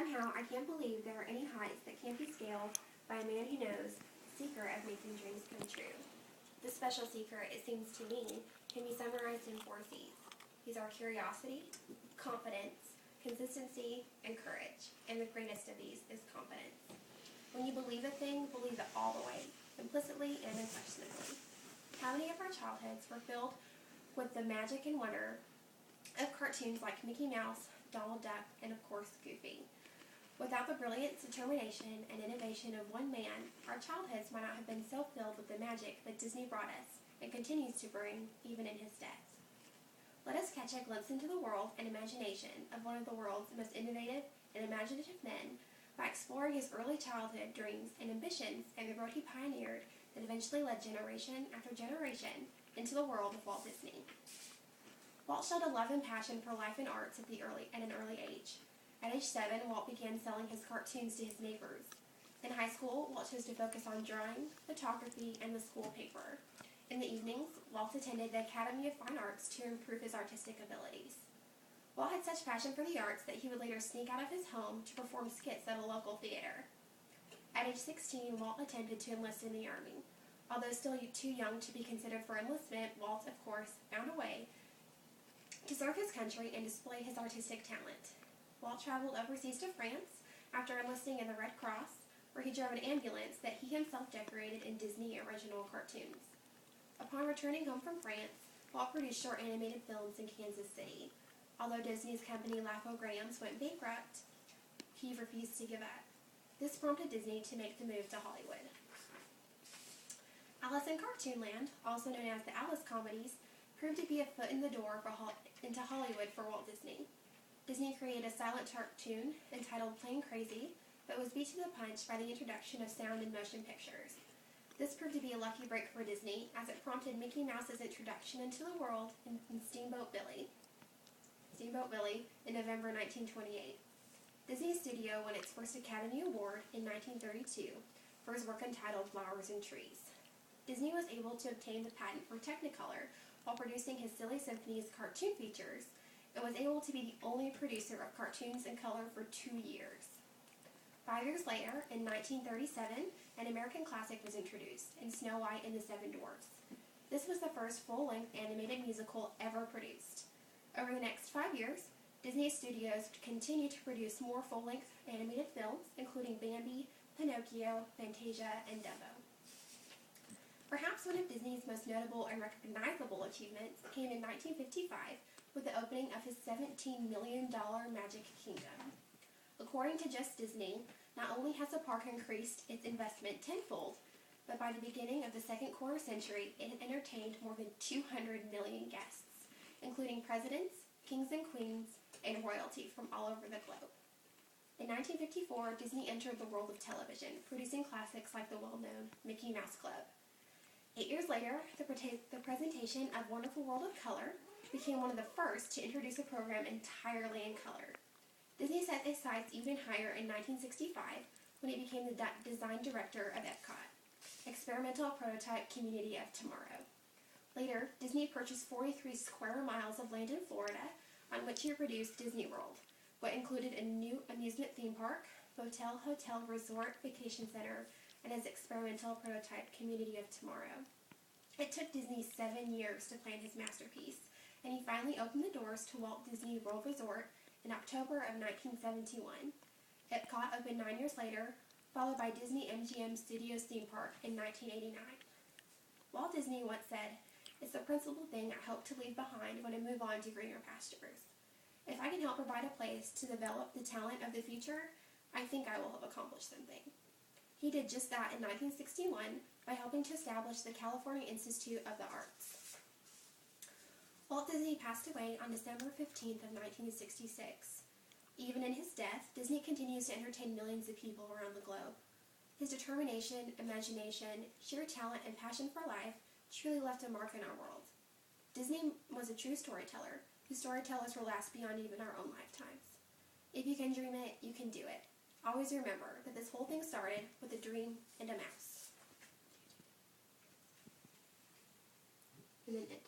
Somehow, I can't believe there are any heights that can't be scaled by a man who knows the secret of making dreams come true. This special secret, it seems to me, can be summarized in 4 C's. These are curiosity, confidence, consistency, and courage. And the greatest of these is confidence. When you believe a thing, believe it all the way, implicitly and unquestionably. How many of our childhoods were filled with the magic and wonder of cartoons like Mickey Mouse, Donald Duck, and of course Goofy? Without the brilliance, determination, and innovation of one man, our childhoods might not have been so filled with the magic that Disney brought us and continues to bring even in his death. Let us catch a glimpse into the world and imagination of one of the world's most innovative and imaginative men by exploring his early childhood dreams and ambitions and the road he pioneered that eventually led generation after generation into the world of Walt Disney. Walt showed a love and passion for life and arts at an early age. At age 7, Walt began selling his cartoons to his neighbors. In high school, Walt chose to focus on drawing, photography, and the school paper. In the evenings, Walt attended the Academy of Fine Arts to improve his artistic abilities. Walt had such passion for the arts that he would later sneak out of his home to perform skits at a local theater. At age 16, Walt attempted to enlist in the Army. Although still too young to be considered for enlistment, Walt, of course, found a way to serve his country and display his artistic talent. Walt traveled overseas to France after enlisting in the Red Cross, where he drove an ambulance that he himself decorated in Disney original cartoons. Upon returning home from France, Walt produced short animated films in Kansas City. Although Disney's company Laugh-O-Grams went bankrupt, he refused to give up. This prompted Disney to make the move to Hollywood. Alice in Cartoonland, also known as the Alice Comedies, proved to be a foot in the door into Hollywood for Walt Disney. Disney created a silent cartoon entitled Plain Crazy, but was beat to the punch by the introduction of sound and motion pictures. This proved to be a lucky break for Disney, as it prompted Mickey Mouse's introduction into the world in Steamboat Willie in November 1928. Disney Studio won its first Academy Award in 1932 for his work entitled Flowers and Trees. Disney was able to obtain the patent for Technicolor while producing his Silly Symphonies cartoon features, and was able to be the only producer of cartoons in color for 2 years. 5 years later, in 1937, an American classic was introduced in Snow White and the Seven Dwarfs. This was the first full-length animated musical ever produced. Over the next 5 years, Disney Studios continued to produce more full-length animated films, including Bambi, Pinocchio, Fantasia, and Dumbo. Perhaps one of Disney's most notable and recognizable achievements came in 1955 with the opening of his $17 million Magic Kingdom. According to Just Disney, not only has the park increased its investment tenfold, but by the beginning of the second quarter century, it entertained more than 200 million guests, including presidents, kings and queens, and royalty from all over the globe. In 1954, Disney entered the world of television, producing classics like the well-known Mickey Mouse Club. 8 years later, the presentation of Wonderful World of Color became one of the first to introduce a program entirely in color. Disney set its sights even higher in 1965 when he became the design director of Epcot, experimental prototype community of tomorrow. Later, Disney purchased 43 square miles of land in Florida on which he produced Disney World, what included a new amusement theme park, motel, hotel, resort, vacation center, and his experimental prototype community of tomorrow. It took Disney 7 years to plan his masterpiece, and he finally opened the doors to Walt Disney World Resort in October of 1971. Epcot opened 9 years later, followed by Disney MGM Studios theme park in 1989. Walt Disney once said, "It's the principal thing I hope to leave behind when I move on to greener pastures. If I can help provide a place to develop the talent of the future, I think I will have accomplished something." He did just that in 1961 by helping to establish the California Institute of the Arts. Walt Disney passed away on December 15th of 1966. Even in his death, Disney continues to entertain millions of people around the globe. His determination, imagination, sheer talent, and passion for life truly left a mark in our world. Disney was a true storyteller, whose storytellers will last beyond even our own lifetimes. If you can dream it, you can do it. Always remember that this whole thing started with a dream and a mouse. And then it.